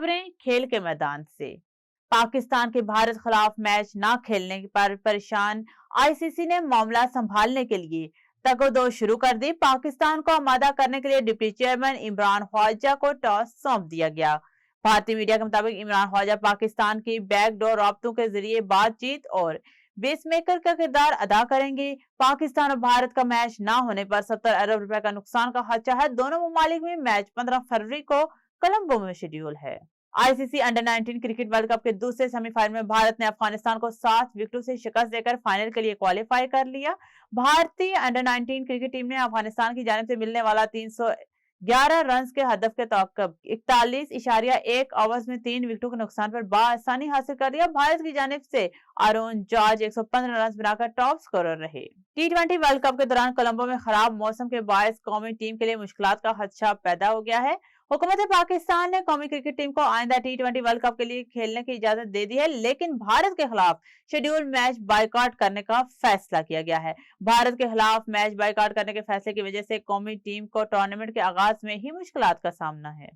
खबरें खेल के मैदान से। पाकिस्तान के भारत खिलाफ मैच न खेलने पर परेशान आईसीसी ने मामला संभालने के लिए तगोदो शुरू कर दी। पाकिस्तान को आमादा करने के लिए डिप्टी चेयरमैन इमरान ख्वाजा को टॉस सौंप दिया गया। भारतीय मीडिया के मुताबिक इमरान ख्वाजा पाकिस्तान की बैकडोर राब्तों के जरिए बातचीत और बेसमेकर का किरदार अदा करेंगे। पाकिस्तान और भारत का मैच न होने पर 70 अरब रुपए का नुकसान का खदशा है। दोनों ममालिक में मैच 15 फरवरी को कोलंबो में शेड्यूल है। ICC under 19 cricket world cup के दूसरे सेमीफाइनल में भारत ने अफगानिस्तान को 7 विकेटों से शिकस्त देकर फाइनल के लिए क्वालिफाई कर लिया। भारतीय अंडर 19 क्रिकेट टीम ने अफगानिस्तान की जानिब से मिलने वाला 311 रन के हदफ के तौकब 41.1 ओवर्स में 3 विकेटों के नुकसान पर बआसानी हासिल कर लिया। भारत की जानिब से आरोन जॉर्ज 115 रन बनाकर टॉप स्कोरर रहे। टी20 वर्ल्ड कप के दौरान कोलंबो में खराब मौसम के बायस कौमी टीम के लिए मुश्किलात का खदशा पैदा हो गया है। हुकूमत पाकिस्तान ने कौमी क्रिकेट टीम को आइंदा टी20 वर्ल्ड कप के लिए खेलने की इजाजत दे दी है, लेकिन भारत के खिलाफ शेड्यूल मैच बायकॉट करने का फैसला किया गया है। भारत के खिलाफ मैच बायकॉट करने के फैसले की वजह से कौमी टीम को टूर्नामेंट के आगाज में ही मुश्किलात का सामना है।